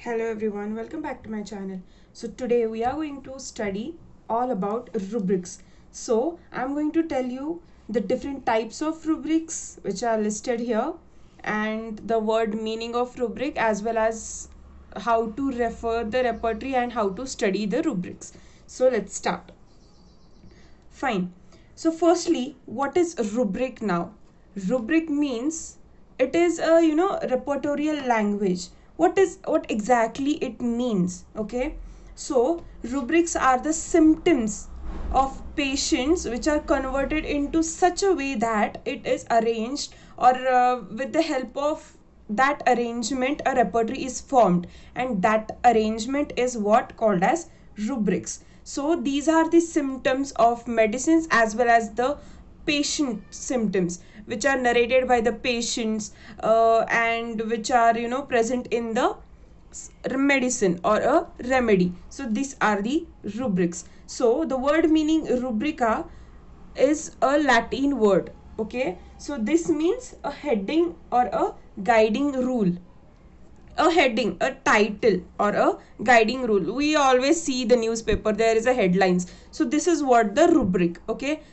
Hello everyone, welcome back to my channel. So today we are going to study all about rubrics. So I'm going to tell you the different types of rubrics which are listed here and the word meaning of rubric as well as how to refer the repertory and how to study the rubrics. So let's start. Fine. So firstly, what is rubric now? Rubric means it is a repertorial language. What exactly it means? Okay. So rubrics are the symptoms of patients which are converted into such a way that it is arranged or with the help of that arrangement a repertory is formed, and that arrangement is what called as rubrics. So these are the symptoms of medicines as well as the patient symptoms which are narrated by the patients and which are present in the medicine or a remedy. So these are the rubrics. So the word meaning rubrica is a Latin word. Okay, so this means a heading or a guiding rule. A heading, a title or a guiding rule. We always see the newspaper, there is a headlines. So this is what the rubric. Okay,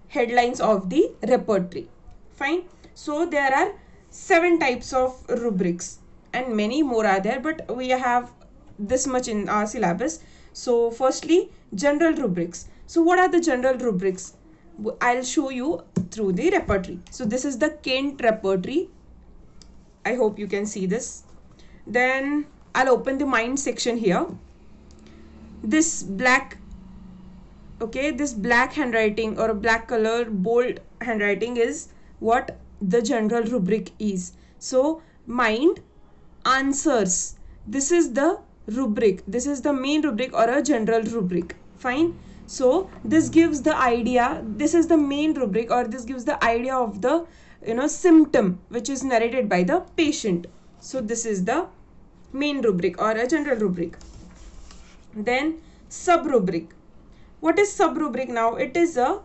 headlines of the repertory. Fine. So there are 7 types of rubrics and many more are there, but we have this much in our syllabus. So firstly, general rubrics. So what are the general rubrics? I'll show you through the repertory. So this is the Kent repertory. I hope you can see this. Then I'll open the mind section here. This black handwriting or a black color bold handwriting is what the general rubric is. So mind answers, this is the rubric, this is the main rubric or a general rubric. Fine. So this gives the idea, this is the main rubric or this gives the idea of the symptom which is narrated by the patient. So this is the main rubric or a general rubric. Then sub rubric. What is sub rubric now? It is a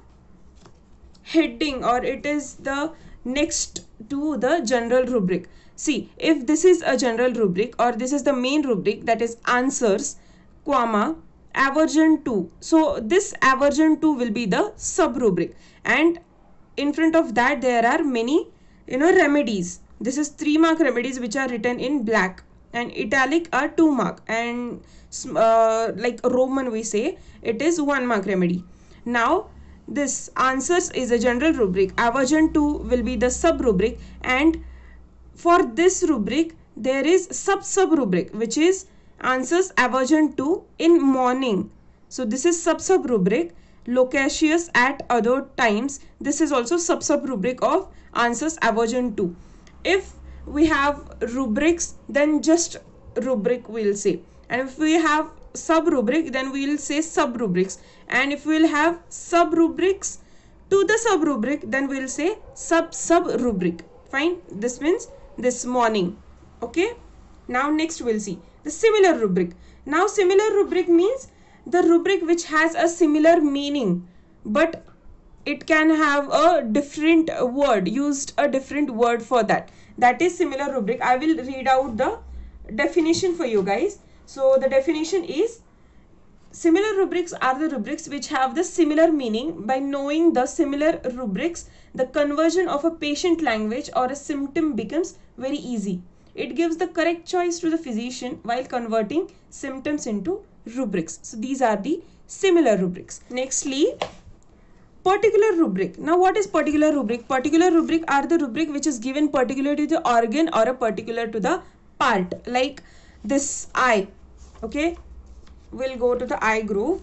heading or it is the next to the general rubric. See, if this is a general rubric or this is the main rubric, that is answers, comma, aversion to. So this aversion to will be the sub rubric, and in front of that there are many remedies. This is 3 mark remedies which are written in black, and italic are 2 mark, and like Roman we say it is 1 mark remedy. Now this answers is a general rubric, aversion to will be the sub rubric, and for this rubric there is sub rubric which is answers aversion to in morning. So this is sub rubric. Loquacious at other times, this is also sub rubric of answers aversion to. If we have rubrics, then just rubric we'll say, and if we have sub rubric then we will say sub rubrics, and if we will have sub rubrics to the sub rubric then we will say sub rubric. Fine. This means this morning. Okay. Now next we'll see the similar rubric. Now similar rubric means the rubric which has a similar meaning but it can have a different word, used a different word for that. That is similar rubric. I will read out the definition for you guys. So the definition is, similar rubrics are the rubrics which have the similar meaning. By knowing the similar rubrics, the conversion of a patient language or a symptom becomes very easy. It gives the correct choice to the physician while converting symptoms into rubrics. So these are the similar rubrics. Nextly, particular rubric. Now what is particular rubric? Particular rubric are the rubric which is given particular to the organ or a particular to the part, like this eye. Okay, we'll go to the eye groove.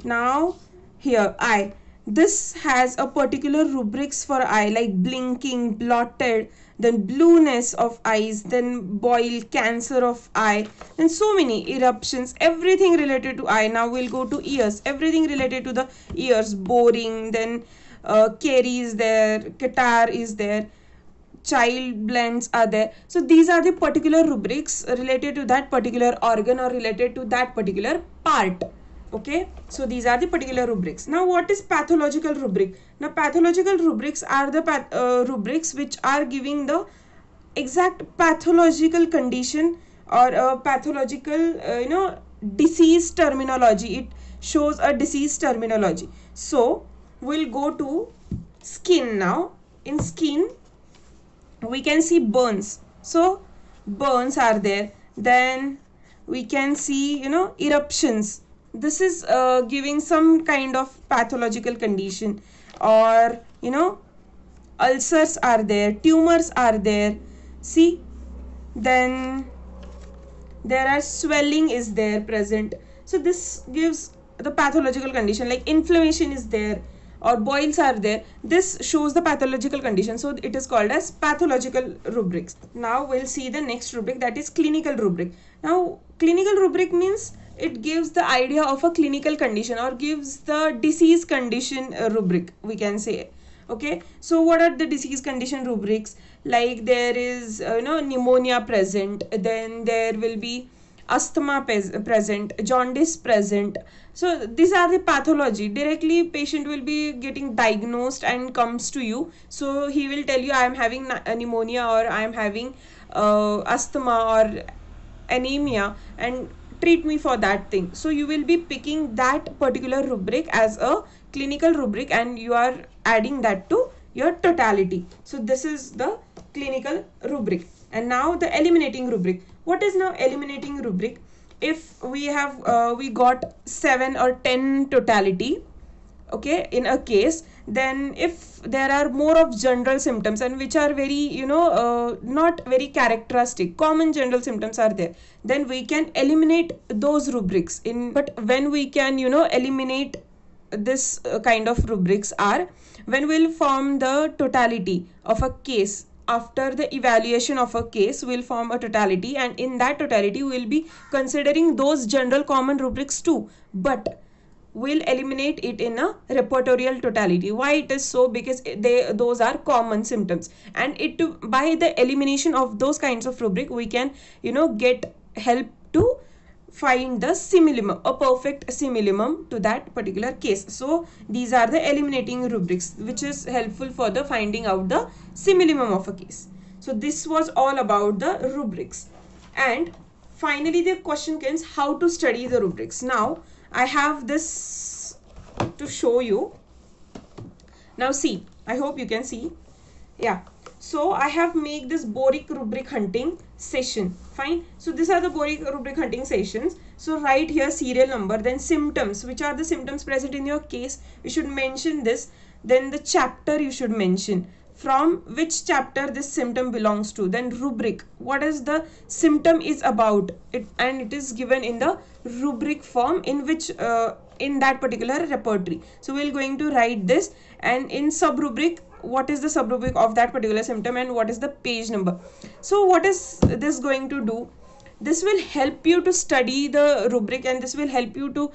Now here eye, this has a particular rubrics for eye, like blinking, blotted, then blueness of eyes, then boil, cancer of eye, then so many eruptions, everything related to eye. Now we'll go to ears, everything related to the ears, boring, then carie is there, catarrh is there, child blends are there. So these are the particular rubrics related to that particular organ or related to that particular part. Okay, so these are the particular rubrics. Now what is pathological rubric? Now pathological rubrics are the rubrics which are giving the exact pathological condition or a pathological disease terminology. It shows a disease terminology. So we'll go to skin now. In skin we can see burns. So burns are there. Then we can see eruptions. This is giving some kind of pathological condition. Or ulcers are there, tumors are there. See, then there are swelling is there present. So this gives the pathological condition. Like inflammation is there or boils are there. This shows the pathological condition. So it is called as pathological rubrics. Now we'll see the next rubric, that is clinical rubric. Now clinical rubric means it gives the idea of a clinical condition or gives the disease condition rubric, we can say. Okay, so what are the disease condition rubrics? Like there is pneumonia present, then there will be asthma present, jaundice present. So these are the pathology. Directly patient will be getting diagnosed and comes to you. So he will tell you, I am having pneumonia, or I am having asthma or anemia, and treat me for that thing. So you will be picking that particular rubric as a clinical rubric and you are adding that to your totality. So this is the clinical rubric. And now the eliminating rubric. What is now eliminating rubric? If we have we got 7 or 10 totality, okay, in a case, then if there are more of general symptoms and which are very not very characteristic, common general symptoms are there, then we can eliminate those rubrics in. But when we can eliminate this kind of rubrics are when we'll form the totality of a case. After the evaluation of a case, we'll form a totality, and in that totality we'll be considering those general common rubrics too, but we'll eliminate it in a repertorial totality. Why it is so? Because those are common symptoms, and by the elimination of those kinds of rubric, we can get help to find the simillimum, a perfect simillimum to that particular case. So these are the eliminating rubrics, which is helpful for the finding out the simillimum of a case. So this was all about the rubrics. And finally the question comes, how to study the rubrics. Now I have this to show you. Now see, I hope you can see. Yeah, so I have made this boric rubric hunting session. Fine. So these are the boric rubric hunting sessions. So write here serial number, then symptoms, which are the symptoms present in your case, you should mention this. Then the chapter you should mention, from which chapter this symptom belongs to. Then rubric, what is the symptom is about it, and it is given in the rubric form in which in that particular repertory. So we're going to write this, and in sub rubric, what is the sub rubric of that particular symptom and what is the page number. So what is this going to do? This will help you to study the rubric, and this will help you to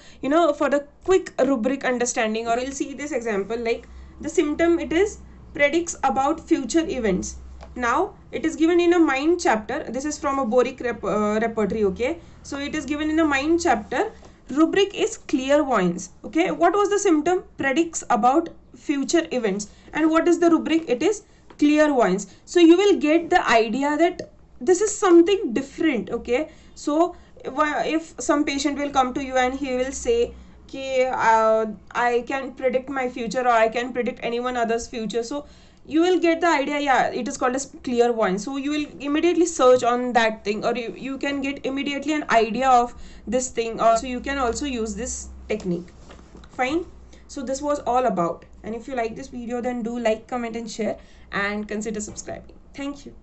for the quick rubric understanding. Or we'll see this example, like the symptom, it is predicts about future events. Now it is given in a mind chapter. This is from a boric repertory. Okay, so it is given in a mind chapter. Rubric is clairvoyance. Okay, what was the symptom? Predicts about future events. And what is the rubric? It is clairvoyance. So you will get the idea that this is something different. Okay, so if some patient will come to you and he will say, okay, I can predict my future, or I can predict anyone other's future. So you will get the idea, yeah, it is called as clairvoyance. So you will immediately search on that thing, or you can get immediately an idea of this thing. So you can also use this technique. Fine. So this was all about. And if you like this video, then do like, comment and share, and consider subscribing. Thank you.